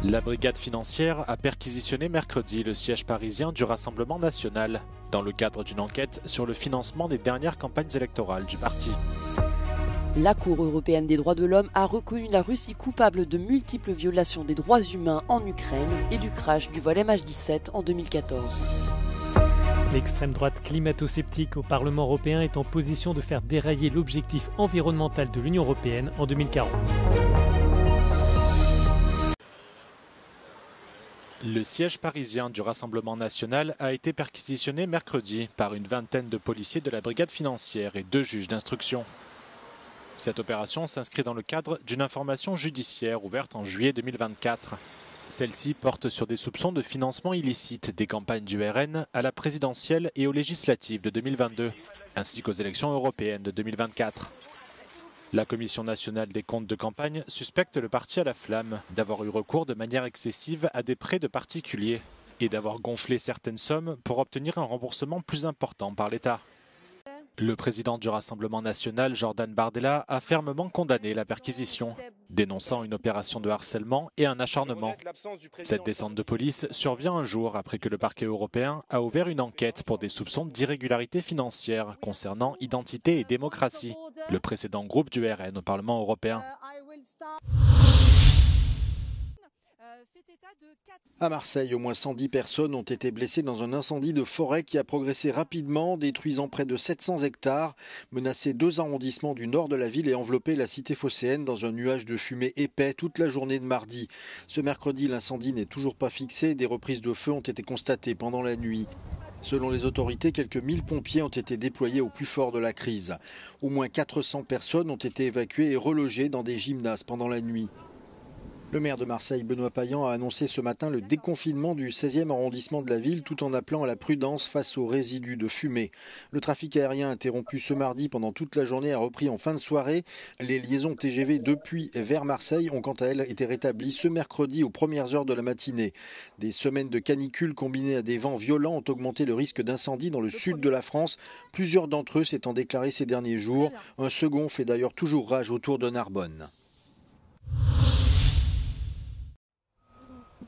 La brigade financière a perquisitionné mercredi le siège parisien du Rassemblement national dans le cadre d'une enquête sur le financement des dernières campagnes électorales du parti. La Cour européenne des droits de l'homme a reconnu la Russie coupable de multiples violations des droits humains en Ukraine et du crash du vol MH17 en 2014. L'extrême droite climato-sceptique au Parlement européen est en position de faire dérailler l'objectif environnemental de l'Union européenne en 2040. Le siège parisien du Rassemblement national a été perquisitionné mercredi par une vingtaine de policiers de la brigade financière et 2 juges d'instruction. Cette opération s'inscrit dans le cadre d'une information judiciaire ouverte en juillet 2024. Celle-ci porte sur des soupçons de financement illicite des campagnes du RN à la présidentielle et aux législatives de 2022, ainsi qu'aux élections européennes de 2024. La Commission nationale des comptes de campagne suspecte le parti à la flamme d'avoir eu recours de manière excessive à des prêts de particuliers et d'avoir gonflé certaines sommes pour obtenir un remboursement plus important par l'État. Le président du Rassemblement national, Jordan Bardella, a fermement condamné la perquisition, dénonçant une opération de harcèlement et un acharnement. Cette descente de police survient un jour après que le parquet européen a ouvert une enquête pour des soupçons d'irrégularité financière concernant Identité et démocratie, le précédent groupe du RN au Parlement européen. À Marseille, au moins 110 personnes ont été blessées dans un incendie de forêt qui a progressé rapidement, détruisant près de 700 hectares, menacé 2 arrondissements du nord de la ville et enveloppé la cité phocéenne dans un nuage de fumée épais toute la journée de mardi. Ce mercredi, l'incendie n'est toujours pas fixé, des reprises de feu ont été constatées pendant la nuit. Selon les autorités, quelques 1000 pompiers ont été déployés au plus fort de la crise. Au moins 400 personnes ont été évacuées et relogées dans des gymnases pendant la nuit. Le maire de Marseille, Benoît Payan, a annoncé ce matin le déconfinement du 16e arrondissement de la ville tout en appelant à la prudence face aux résidus de fumée. Le trafic aérien interrompu ce mardi pendant toute la journée a repris en fin de soirée. Les liaisons TGV depuis et vers Marseille ont quant à elles été rétablies ce mercredi aux premières heures de la matinée. Des semaines de canicule combinées à des vents violents ont augmenté le risque d'incendie dans le sud de la France, plusieurs d'entre eux s'étant déclarés ces derniers jours. Un second fait d'ailleurs toujours rage autour de Narbonne.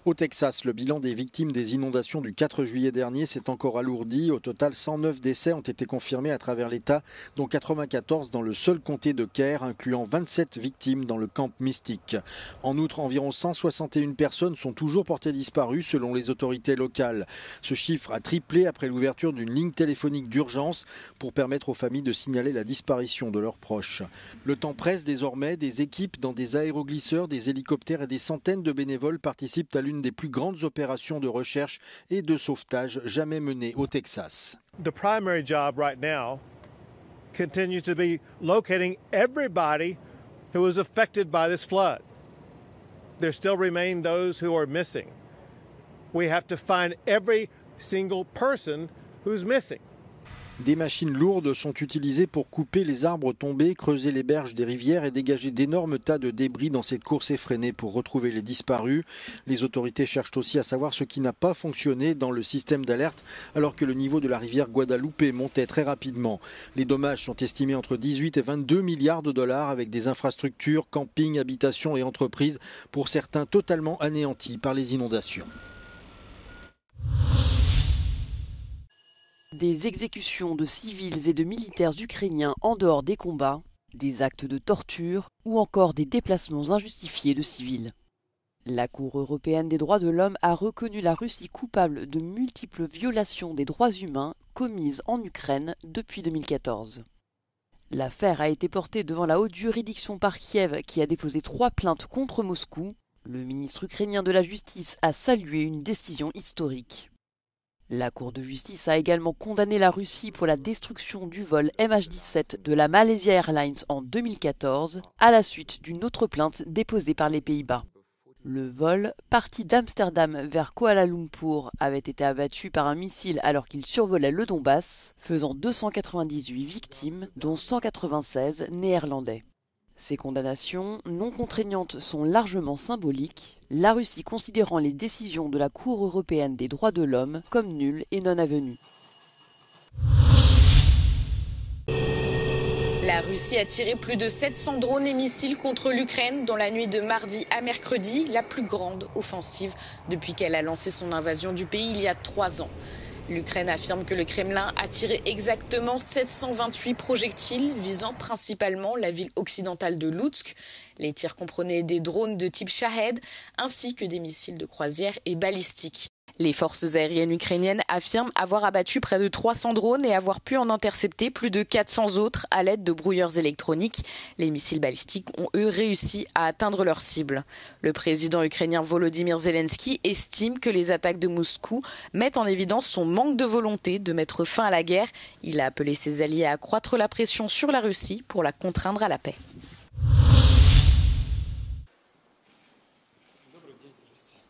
Au Texas, le bilan des victimes des inondations du 4 juillet dernier s'est encore alourdi. Au total, 109 décès ont été confirmés à travers l'État, dont 94 dans le seul comté de Kerr, incluant 27 victimes dans le Camp Mystic. En outre, environ 161 personnes sont toujours portées disparues selon les autorités locales. Ce chiffre a triplé après l'ouverture d'une ligne téléphonique d'urgence pour permettre aux familles de signaler la disparition de leurs proches. Le temps presse désormais. Des équipes dans des aéroglisseurs, des hélicoptères et des centaines de bénévoles participent à l'une des plus grandes opérations de recherche et de sauvetage jamais menées au Texas. The primary job right now continues to be locating everybody who was affected by this flood. There still remain those who are missing. We have to find every single person who's missing. Des machines lourdes sont utilisées pour couper les arbres tombés, creuser les berges des rivières et dégager d'énormes tas de débris dans cette course effrénée pour retrouver les disparus. Les autorités cherchent aussi à savoir ce qui n'a pas fonctionné dans le système d'alerte alors que le niveau de la rivière Guadalupe montait très rapidement. Les dommages sont estimés entre 18 et 22 milliards de dollars avec des infrastructures, campings, habitations et entreprises, pour certains totalement anéantis par les inondations. Des exécutions de civils et de militaires ukrainiens en dehors des combats, des actes de torture ou encore des déplacements injustifiés de civils. La Cour européenne des droits de l'homme a reconnu la Russie coupable de multiples violations des droits humains commises en Ukraine depuis 2014. L'affaire a été portée devant la haute juridiction par Kiev qui a déposé 3 plaintes contre Moscou. Le ministre ukrainien de la Justice a salué une décision historique. La Cour de justice a également condamné la Russie pour la destruction du vol MH17 de la Malaysia Airlines en 2014, à la suite d'une autre plainte déposée par les Pays-Bas. Le vol, parti d'Amsterdam vers Kuala Lumpur, avait été abattu par un missile alors qu'il survolait le Donbass, faisant 298 victimes, dont 196 néerlandais. Ces condamnations non contraignantes sont largement symboliques, la Russie considérant les décisions de la Cour européenne des droits de l'homme comme nulles et non avenues. La Russie a tiré plus de 700 drones et missiles contre l'Ukraine dans la nuit de mardi à mercredi, la plus grande offensive depuis qu'elle a lancé son invasion du pays il y a 3 ans. L'Ukraine affirme que le Kremlin a tiré exactement 728 projectiles visant principalement la ville occidentale de Loutsk. Les tirs comprenaient des drones de type Shahed ainsi que des missiles de croisière et balistiques. Les forces aériennes ukrainiennes affirment avoir abattu près de 300 drones et avoir pu en intercepter plus de 400 autres à l'aide de brouilleurs électroniques. Les missiles balistiques ont, eux, réussi à atteindre leur cible. Le président ukrainien Volodymyr Zelensky estime que les attaques de Moscou mettent en évidence son manque de volonté de mettre fin à la guerre. Il a appelé ses alliés à accroître la pression sur la Russie pour la contraindre à la paix.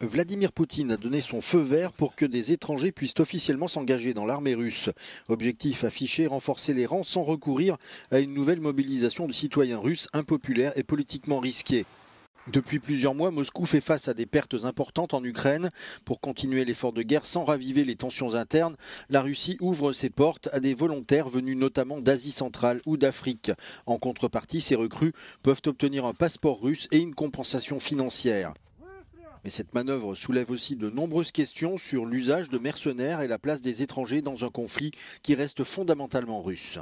Vladimir Poutine a donné son feu vert pour que des étrangers puissent officiellement s'engager dans l'armée russe. Objectif affiché, renforcer les rangs sans recourir à une nouvelle mobilisation de citoyens russes impopulaires et politiquement risqués. Depuis plusieurs mois, Moscou fait face à des pertes importantes en Ukraine. Pour continuer l'effort de guerre sans raviver les tensions internes, la Russie ouvre ses portes à des volontaires venus notamment d'Asie centrale ou d'Afrique. En contrepartie, ces recrues peuvent obtenir un passeport russe et une compensation financière. Mais cette manœuvre soulève aussi de nombreuses questions sur l'usage de mercenaires et la place des étrangers dans un conflit qui reste fondamentalement russe.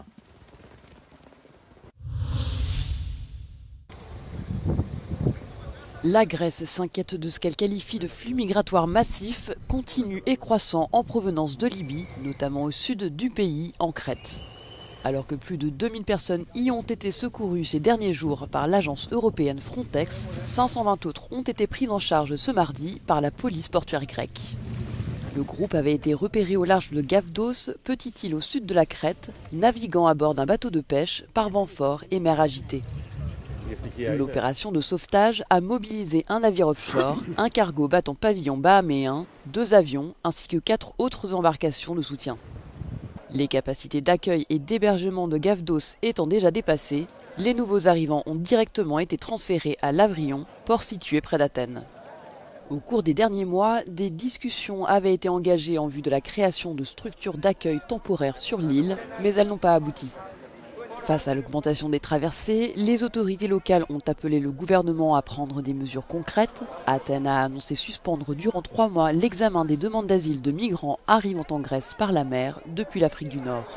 La Grèce s'inquiète de ce qu'elle qualifie de flux migratoires massifs, continus et croissants en provenance de Libye, notamment au sud du pays, en Crète. Alors que plus de 2000 personnes y ont été secourues ces derniers jours par l'agence européenne Frontex, 520 autres ont été prises en charge ce mardi par la police portuaire grecque. Le groupe avait été repéré au large de Gavdos, petite île au sud de la Crète, naviguant à bord d'un bateau de pêche par vent fort et mer agitée. L'opération de sauvetage a mobilisé un navire offshore, un cargo battant pavillon bahaméen, 2 avions ainsi que 4 autres embarcations de soutien. Les capacités d'accueil et d'hébergement de Gavdos étant déjà dépassées, les nouveaux arrivants ont directement été transférés à Lavrion, port situé près d'Athènes. Au cours des derniers mois, des discussions avaient été engagées en vue de la création de structures d'accueil temporaires sur l'île, mais elles n'ont pas abouti. Face à l'augmentation des traversées, les autorités locales ont appelé le gouvernement à prendre des mesures concrètes. Athènes a annoncé suspendre durant 3 mois l'examen des demandes d'asile de migrants arrivant en Grèce par la mer depuis l'Afrique du Nord.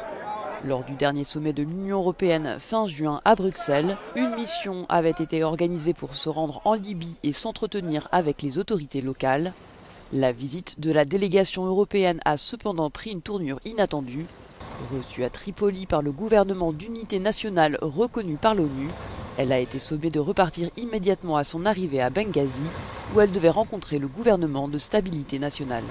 Lors du dernier sommet de l'Union européenne fin juin à Bruxelles, une mission avait été organisée pour se rendre en Libye et s'entretenir avec les autorités locales. La visite de la délégation européenne a cependant pris une tournure inattendue. Reçue à Tripoli par le gouvernement d'unité nationale reconnu par l'ONU, elle a été sommée de repartir immédiatement à son arrivée à Benghazi, où elle devait rencontrer le gouvernement de stabilité nationale.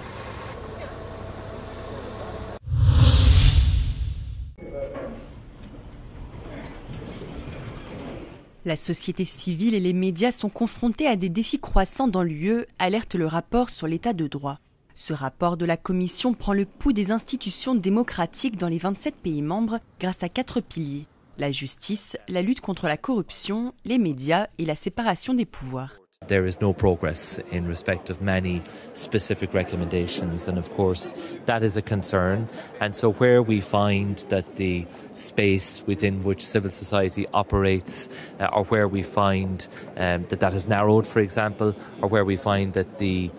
La société civile et les médias sont confrontés à des défis croissants dans l'UE, alerte le rapport sur l'état de droit. Ce rapport de la Commission prend le pouls des institutions démocratiques dans les 27 pays membres grâce à 4 piliers. La justice, la lutte contre la corruption, les médias et la séparation des pouvoirs. There is no progress in respect of many specific recommendations, and of course that is a concern. And so where we find that the space within which civil society operates, or where we find that has narrowed, for example, or where we find that the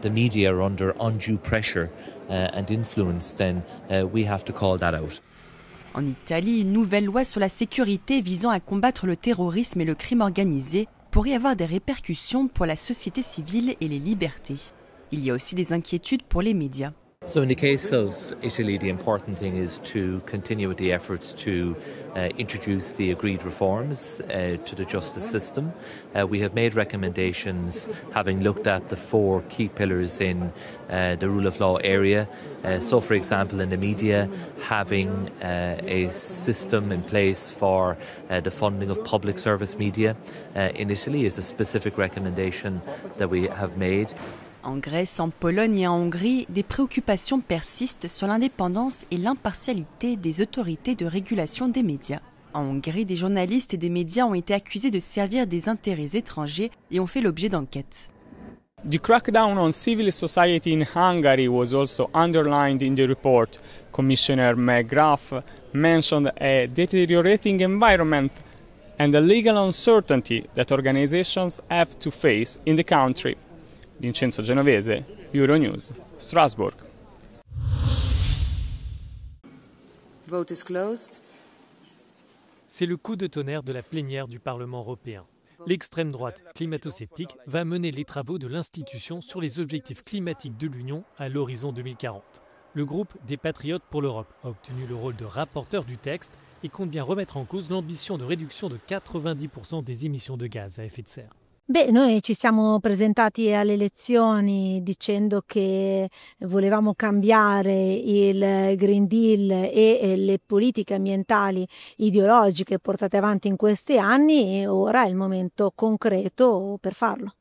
media are under undue pressure and influence, then we have to call that out. En Italie, une nouvelle loi sur la sécurité visant à combattre le terrorisme et le crime organisé pourrait avoir des répercussions pour la société civile et les libertés. Il y a aussi des inquiétudes pour les médias. So in the case of Italy, the important thing is to continue with the efforts to introduce the agreed reforms to the justice system. We have made recommendations having looked at the 4 key pillars in the rule of law area. So for example, in the media, having a system in place for the funding of public service media in Italy is a specific recommendation that we have made. En Grèce, en Pologne et en Hongrie, des préoccupations persistent sur l'indépendance et l'impartialité des autorités de régulation des médias. En Hongrie, des journalistes et des médias ont été accusés de servir des intérêts étrangers et ont fait l'objet d'enquêtes. The crackdown on civil society in Hungary was also underlined in the report. Commissioner McGrath mentioned a deteriorating environment and the legal uncertainty that organizations have to face in the country. Vincenzo Genovese, Euronews, Strasbourg. Vote is closed. C'est le coup de tonnerre de la plénière du Parlement européen. L'extrême droite climato-sceptique va mener les travaux de l'institution sur les objectifs climatiques de l'Union à l'horizon 2040. Le groupe des Patriotes pour l'Europe a obtenu le rôle de rapporteur du texte et compte bien remettre en cause l'ambition de réduction de 90% des émissions de gaz à effet de serre. Noi ci siamo presentati alle elezioni dicendo che volevamo cambiare il Green Deal e le politiche ambientali ideologiche portate avanti in questi anni e ora è il momento concreto per farlo.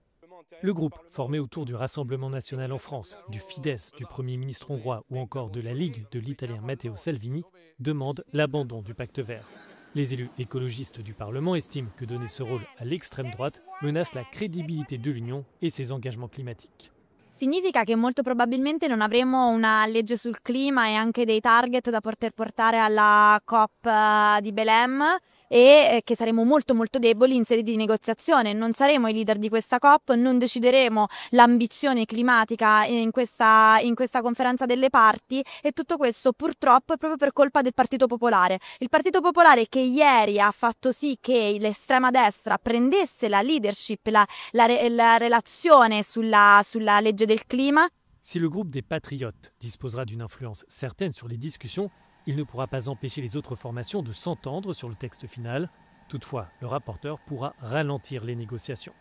Le groupe, formé autour du Rassemblement national en France, du Fidesz du Premier ministre hongrois ou encore de la Ligue de l'Italien Matteo Salvini, demande l'abandon du pacte vert. Les élus écologistes du Parlement estiment que donner ce rôle à l'extrême droite menace la crédibilité de l'Union et ses engagements climatiques. Significa che molto probabilmente non avremo una legge sul clima e anche dei target da poter portare alla COP di Belém e che saremo molto deboli in sede di negoziazione. Non saremo i leader di questa COP, non decideremo l'ambizione climatica in questa conferenza delle parti e tutto questo purtroppo è proprio per colpa del Partito Popolare. Il Partito Popolare che ieri ha fatto sì che l'estrema destra prendesse la leadership, la relazione sulla legge del climat. Si le groupe des Patriotes disposera d'une influence certaine sur les discussions, il ne pourra pas empêcher les autres formations de s'entendre sur le texte final. Toutefois, le rapporteur pourra ralentir les négociations.